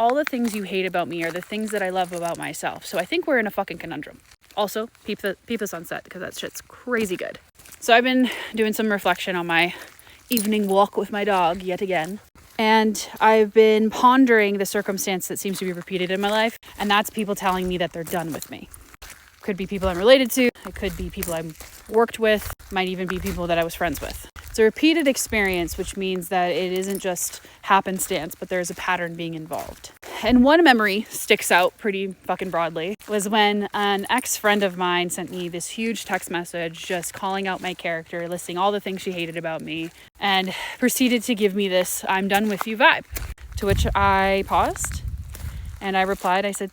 all the things you hate about me are the things that I love about myself. So I think we're in a fucking conundrum. Also, peep the sunset, because that shit's crazy good. So I've been doing some reflection on my evening walk with my dog yet again. And I've been pondering the circumstance that seems to be repeated in my life. And that's people telling me that they're done with me. Could be people I'm related to. It could be people I'm worked with. Might even be people that I was friends with. It's a repeated experience, which means that it isn't just happenstance, but there's a pattern being involved. And one memory sticks out pretty fucking broadly was when an ex-friend of mine sent me this huge text message just calling out my character, listing all the things she hated about me, and proceeded to give me this "I'm done with you" vibe. To which I paused and I replied, I said,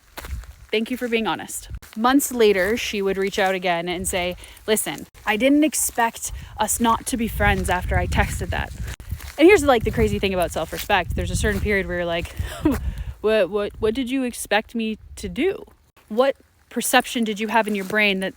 "Thank you for being honest." Months later, she would reach out again and say, "Listen, I didn't expect us not to be friends after I texted that." And here's the crazy thing about self-respect. There's a certain period where you're like, what did you expect me to do? What perception did you have in your brain that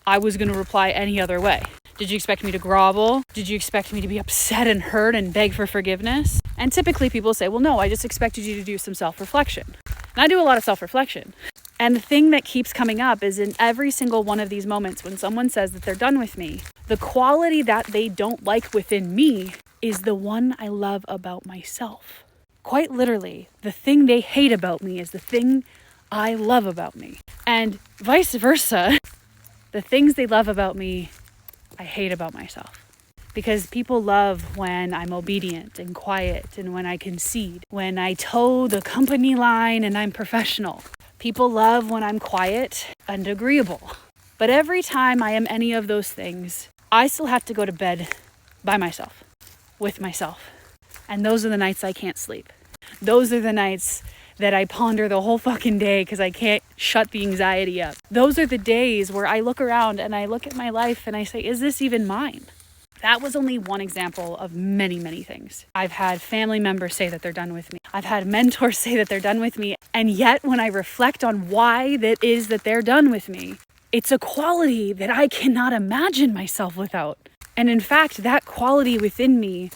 I was going to reply any other way? Did you expect me to grovel? Did you expect me to be upset and hurt and beg for forgiveness? And typically people say, well, no, I just expected you to do some self-reflection. And I do a lot of self-reflection. And the thing that keeps coming up is in every single one of these moments when someone says that they're done with me, the quality that they don't like within me is the one I love about myself. Quite literally, the thing they hate about me is the thing I love about me. And vice versa, the things they love about me, I hate about myself. Because people love when I'm obedient and quiet and when I concede, when I toe the company line and I'm professional. People love when I'm quiet and agreeable. But every time I am any of those things, I still have to go to bed by myself, with myself. And those are the nights I can't sleep. Those are the nights that I ponder the whole fucking day because I can't shut the anxiety up. Those are the days where I look around and I look at my life and I say, is this even mine? That was only one example of many, many things. I've had family members say that they're done with me. I've had mentors say that they're done with me. And yet when I reflect on why that is that they're done with me, it's a quality that I cannot imagine myself without. And in fact, that quality within me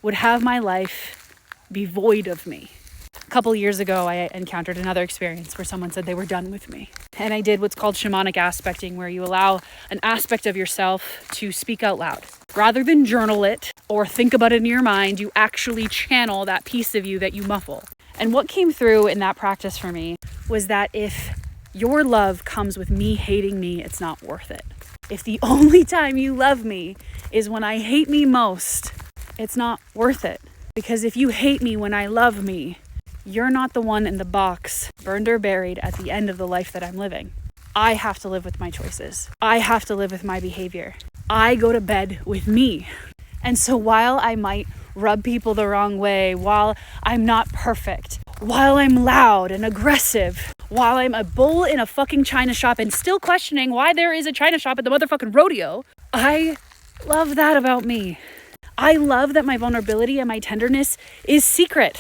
would have my life be void of me. A couple years ago, I encountered another experience where someone said they were done with me. And I did what's called shamanic aspecting, where you allow an aspect of yourself to speak out loud. Rather than journal it or think about it in your mind, you actually channel that piece of you that you muffle. And what came through in that practice for me was that if your love comes with me hating me, it's not worth it. If the only time you love me is when I hate me most, it's not worth it. Because if you hate me when I love me, you're not the one in the box, burned or buried, at the end of the life that I'm living. I have to live with my choices. I have to live with my behavior. I go to bed with me. And so while I might rub people the wrong way, while I'm not perfect, while I'm loud and aggressive, while I'm a bull in a fucking china shop and still questioning why there is a china shop at the motherfucking rodeo, I love that about me. I love that my vulnerability and my tenderness is secret.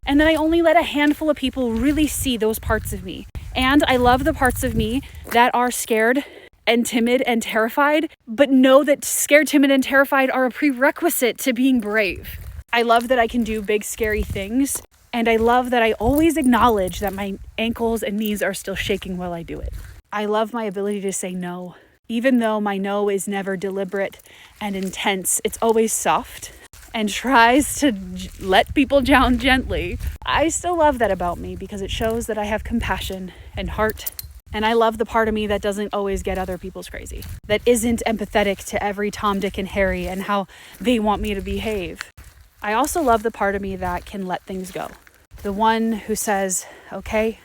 And that I only let a handful of people really see those parts of me. And I love the parts of me that are scared and timid and terrified, but know that scared, timid, and terrified are a prerequisite to being brave. I love that I can do big, scary things. And I love that I always acknowledge that my ankles and knees are still shaking while I do it. I love my ability to say no. Even though my no is never deliberate and intense, it's always soft and tries to let people down gently. I still love that about me because it shows that I have compassion and heart. And I love the part of me that doesn't always get other people's crazy, that isn't empathetic to every Tom, Dick, and Harry and how they want me to behave. I also love the part of me that can let things go. The one who says, okay,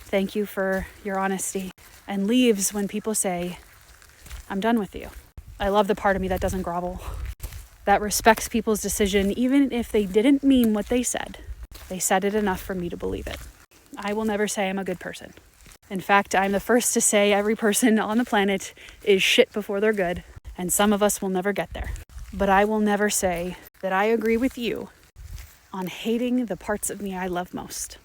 thank you for your honesty, and leaves when people say, I'm done with you. I love the part of me that doesn't grovel, that respects people's decision even if they didn't mean what they said. They said it enough for me to believe it. I will never say I'm a good person. In fact, I'm the first to say every person on the planet is shit before they're good, and some of us will never get there. But I will never say that I agree with you on hating the parts of me I love most.